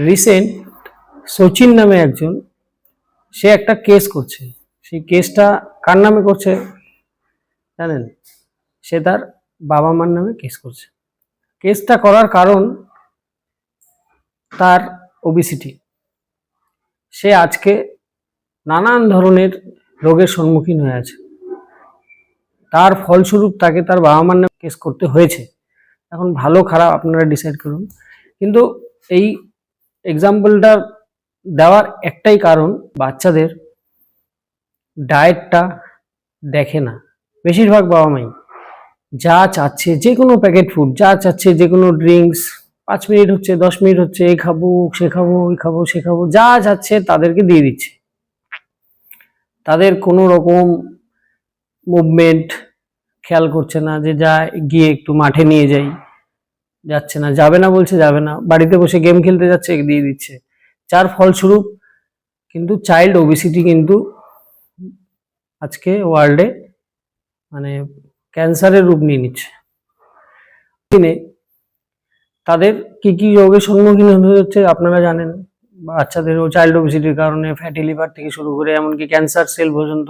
Recent Sachin নামে একজন, সে একটা কেস করছে। সেই কেসটা কার নামে করছে জানেন? সে তার বাবা মার নামে কেস করছে। কেসটা করার কারণ তার ওবিসিটি। সে আজকে নানান ধরনের রোগের সম্মুখীন হয়ে আছে, তার ফলস্বরূপ তাকে তার বাবা মার নামে কেস করতে হয়েছে। এখন ভালো খারাপ আপনারা ডিসাইড করুন, কিন্তু এই এক্সাম্পলটা দেওয়ার একটাই কারণ, বাচ্চাদের ডায়েটটা দেখে না বেশিরভাগ বাবা মাই। যা চাচ্ছে, যে কোনো প্যাকেট ফুড, যা চাচ্ছে, যে কোনো ড্রিঙ্কস, 5 মিনিট হচ্ছে, 10 মিনিট হচ্ছে, এই খাবো সে খাবো, ওই খাবো সে খাবো, যা যাচ্ছে তাদেরকে দিয়ে দিচ্ছে। তাদের কোনো রকম মুভমেন্ট খেয়াল করছে না, যে যা গিয়ে একটু মাঠে নিয়ে যাই, যাচ্ছে না, যাবে না বলছে যাবে না, বাড়িতে বসে গেম খেলতে যাচ্ছে, দিয়ে দিচ্ছে। যার ফলস্বরূপ কিন্তু চাইল্ড ওবেসিটি কিন্তু আজকে ওয়ার্ল্ডে মানে ক্যান্সারের রূপ নিয়ে নিচ্ছে। দিনে তাদের কি কি রোগের সম্মুখীন হতে হচ্ছে আপনারা জানেন। বাচ্চাদেরও চাইল্ড ওবেসিটির কারণে ফ্যাটি লিভার থেকে শুরু করে এমনকি ক্যান্সার সেল পর্যন্ত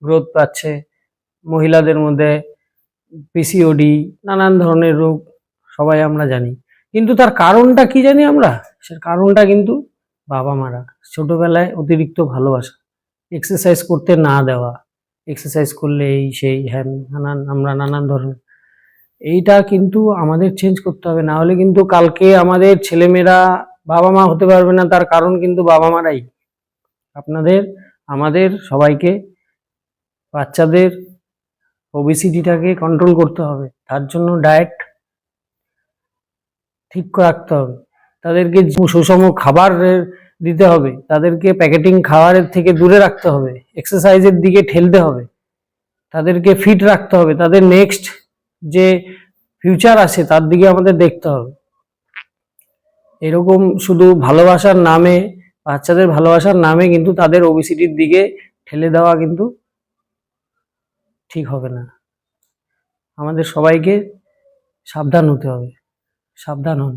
গ্রোথ পাচ্ছে। মহিলাদের মধ্যে পিসিওডি, নানান ধরনের রোগ সবাই আমরা জানি। কিন্তু তার কারণটা কি জানি আমরা? সে কারণটা কিন্তু বাবা মারা ছোটবেলায় অতিরিক্ত ভালোবাসা, এক্সারসাইজ করতে না দেওয়া, এক্সারসাইজ করলে এই সেই হ্যান আমরা নানান ধরনের। এইটা কিন্তু আমাদের চেঞ্জ করতে হবে, না হলে কিন্তু কালকে আমাদের ছেলেমেয়েরা বাবা মা হতে পারবে না। তার কারণ কিন্তু বাবা মারাই। আপনাদের, আমাদের সবাইকে বাচ্চাদের ওবেসিটিটাকে কন্ট্রোল করতে হবে। তার জন্য ডায়েট ঠিক রাখতে হবে, তাদেরকে সুষম খাবার দিতে হবে, তাদেরকে প্যাকেটিং খাবারের থেকে দূরে রাখতে হবে, এক্সারসাইজের দিকে ঠেলতে হবে, তাদেরকে ফিট রাখতে হবে, তাদের নেক্সট যে ফিউচার আছে তার দিকে আমাদের দেখতে হবে। এরকম শুধু ভালোবাসার নামে, বাচ্চাদের ভালোবাসার নামে কিন্তু তাদের ওবেসিটির দিকে ঠেলে দেওয়া কিন্তু ঠিক হবে না। আমাদের সবাইকে সাবধান হতে হবে। সাবধান হন।